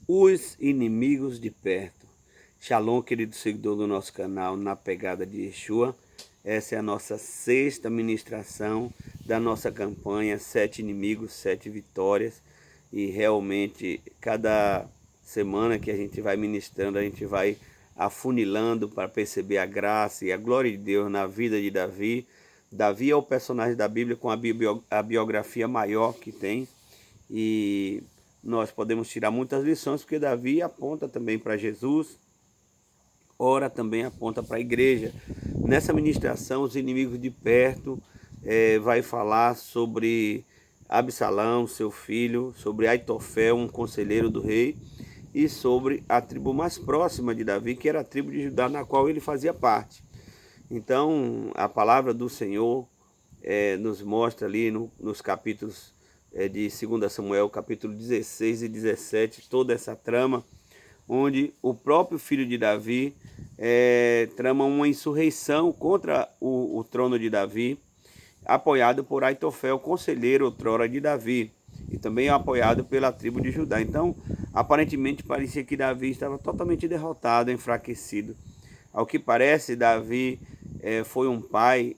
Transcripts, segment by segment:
Os inimigos de perto. Shalom, querido seguidor do nosso canal Na Pegada de Yeshua. Essa é a nossa sexta ministração da nossa campanha 7 inimigos, 7 vitórias. E realmente, cada semana que a gente vai ministrando, a gente vai afunilando para perceber a graça e a glória de Deus na vida de Davi. Davi é o personagem da Bíblia com a biografia maior que tem. E nós podemos tirar muitas lições, porque Davi aponta também para Jesus, ora também aponta para a igreja. Nessa ministração, os inimigos de perto vai falar sobre Absalão, seu filho, sobre Aitofel, um conselheiro do rei, e sobre a tribo mais próxima de Davi, que era a tribo de Judá, na qual ele fazia parte. Então, a palavra do Senhor nos mostra ali nos capítulos de 2 Samuel, capítulo 16 e 17, toda essa trama, onde o próprio filho de Davi trama uma insurreição contra o trono de Davi, apoiado por Aitofel, conselheiro outrora de Davi, e também apoiado pela tribo de Judá. Então, aparentemente, parecia que Davi estava totalmente derrotado, enfraquecido. Ao que parece, Davi foi um pai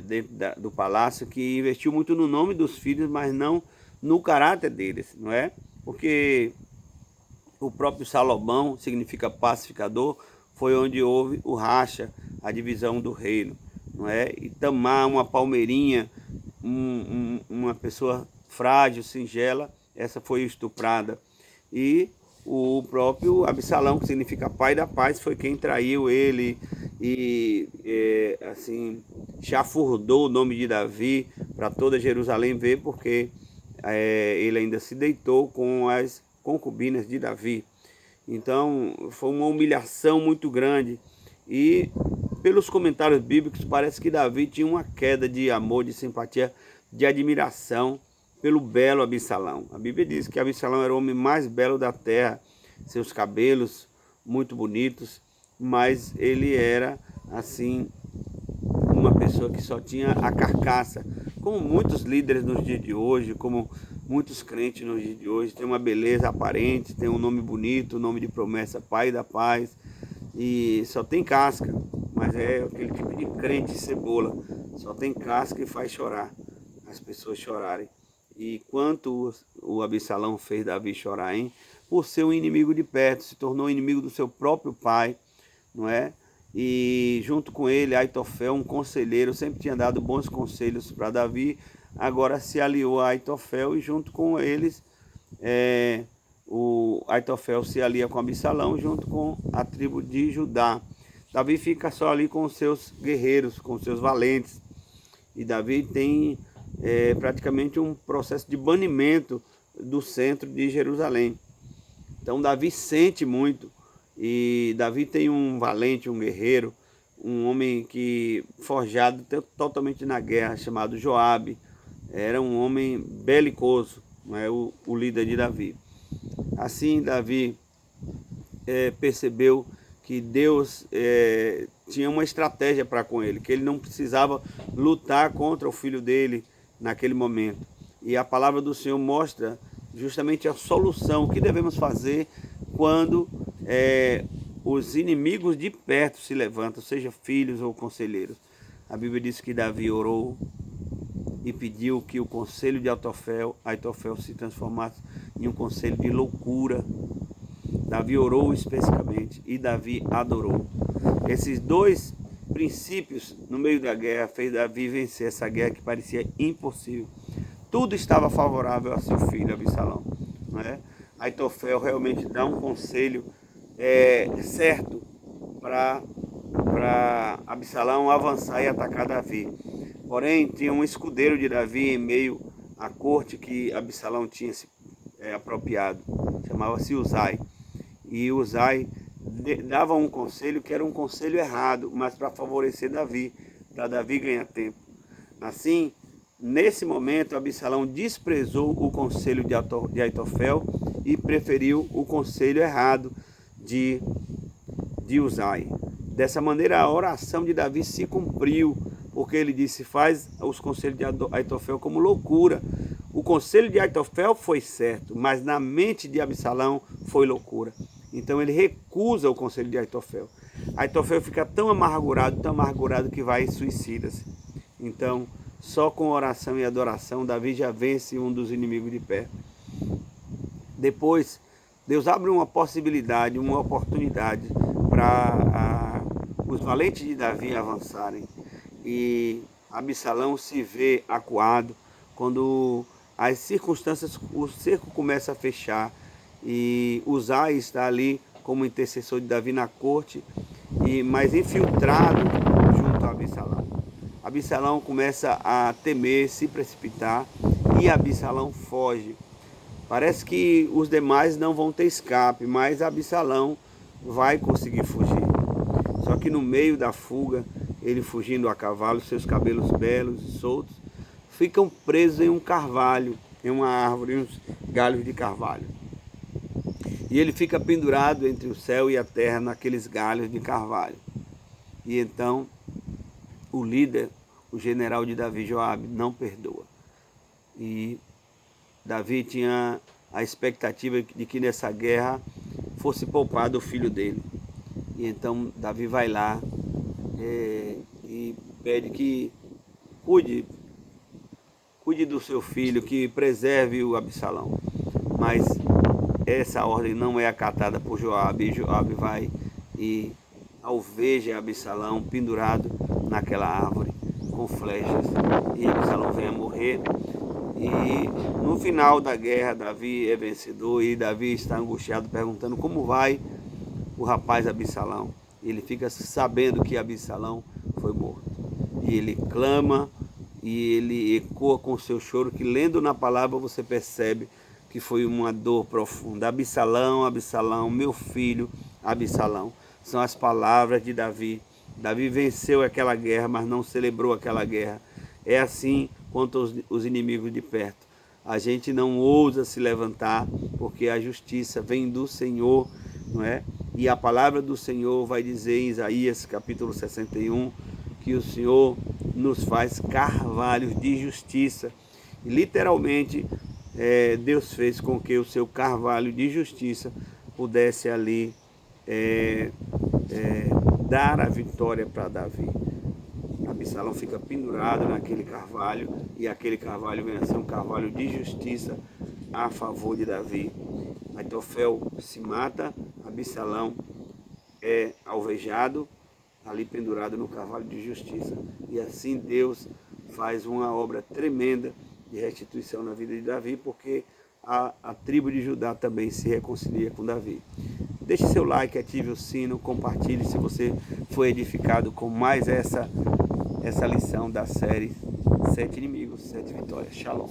dentro do palácio que investiu muito no nome dos filhos, mas não no caráter deles, não é? Porque o próprio Salomão, significa pacificador, foi onde houve o racha, a divisão do reino, não é? E Tamar, uma palmeirinha, uma pessoa frágil, singela, essa foi estuprada. E o próprio Absalão, que significa pai da paz, foi quem traiu ele e assim chafurdou o nome de Davi para toda Jerusalém ver, porque ele ainda se deitou com as concubinas de Davi. Então foi uma humilhação muito grande. E pelos comentários bíblicos parece que Davi tinha uma queda de amor, de simpatia, de admiração pelo belo Absalão. A Bíblia diz que Absalão era o homem mais belo da terra, seus cabelos muito bonitos, mas ele era assim uma pessoa que só tinha a carcaça, como muitos líderes nos dias de hoje, como muitos crentes nos dias de hoje, tem uma beleza aparente, tem um nome bonito, um nome de promessa, pai da paz, e só tem casca, mas é aquele tipo de crente cebola, só tem casca e faz chorar, as pessoas chorarem. E quanto o Absalão fez Davi chorar, hein? Por ser um inimigo de perto, se tornou inimigo do seu próprio pai, não é? E junto com ele, Aitofel, um conselheiro, sempre tinha dado bons conselhos para Davi, agora se aliou a Aitofel e junto com eles, o Aitofel se alia com Absalão junto com a tribo de Judá. Davi fica só ali com os seus guerreiros, com os seus valentes. E Davi tem praticamente um processo de banimento do centro de Jerusalém. Então Davi sente muito, e Davi tem um valente, um guerreiro, um homem que forjado totalmente na guerra, chamado Joabe. Era um homem belicoso, não é? o líder de Davi. Assim Davi percebeu que Deus tinha uma estratégia para com ele, que ele não precisava lutar contra o filho dele naquele momento. E a palavra do Senhor mostra justamente a solução, o que devemos fazer quando os inimigos de perto se levantam, seja filhos ou conselheiros. A Bíblia diz que Davi orou e pediu que o conselho de Aitofel se transformasse em um conselho de loucura. Davi orou especificamente e Davi adorou. Esses dois princípios no meio da guerra fez Davi vencer essa guerra que parecia impossível. Tudo estava favorável a seu filho Absalão, não é? Aitofel realmente dá um conselho certo para Absalão avançar e atacar Davi. Porém, tinha um escudeiro de Davi em meio à corte que Absalão tinha se apropriado, chamava-se Uzai. E Uzai dava um conselho que era um conselho errado, mas para favorecer Davi, para Davi ganhar tempo. Assim, nesse momento, Absalão desprezou o conselho de Aitofel e preferiu o conselho errado de Uzai. Dessa maneira, a oração de Davi se cumpriu, porque ele disse: faz os conselhos de Aitofel como loucura. O conselho de Aitofel foi certo, mas na mente de Absalão foi loucura. Então ele recusa o conselho de Aitofel. Aitofel fica tão amargurado que vai e suicida-se. Então, só com oração e adoração, Davi já vence um dos inimigos de perto. Depois, Deus abre uma possibilidade, uma oportunidade para os valentes de Davi avançarem. E Absalão se vê acuado quando as circunstâncias, o cerco começa a fechar e Uzai está ali como intercessor de Davi na corte, mas infiltrado junto a Absalão. Absalão começa a temer, se precipitar e Absalão foge. Parece que os demais não vão ter escape, mas Absalão vai conseguir fugir. Só que no meio da fuga, ele fugindo a cavalo, seus cabelos belos e soltos, ficam presos em um carvalho, em uma árvore, em uns galhos de carvalho. E ele fica pendurado entre o céu e a terra naqueles galhos de carvalho. E então o líder, o general de Davi, Joabe, não perdoa. E Davi tinha a expectativa de que nessa guerra fosse poupado o filho dele. E então Davi vai lá e pede que cuide do seu filho, que preserve o Absalão. Mas essa ordem não é acatada por Joabe. E Joabe vai e alveja Absalão pendurado naquela árvore com flechas. E Absalão vem a morrer. E no final da guerra, Davi é vencedor e Davi está angustiado, perguntando como vai o rapaz Absalão. Ele fica sabendo que Absalão foi morto. E ele clama e ele ecoa com o seu choro, que lendo na palavra você percebe que foi uma dor profunda. Absalão, Absalão, meu filho Absalão. São as palavras de Davi. Davi venceu aquela guerra, mas não celebrou aquela guerra. É assim quanto os inimigos de perto. A gente não ousa se levantar, porque a justiça vem do Senhor, não é? E a palavra do Senhor vai dizer em Isaías capítulo 61, que o Senhor nos faz carvalhos de justiça. E literalmente, Deus fez com que o seu carvalho de justiça pudesse ali dar a vitória para Davi. Absalão fica pendurado naquele carvalho e aquele carvalho vem a ser um carvalho de justiça a favor de Davi. Aitofel se mata, Absalão é alvejado, ali pendurado no carvalho de justiça. E assim Deus faz uma obra tremenda de restituição na vida de Davi, porque a tribo de Judá também se reconcilia com Davi. Deixe seu like, ative o sino, compartilhe se você foi edificado com mais essa lição da série 7 inimigos, 7 vitórias. Shalom.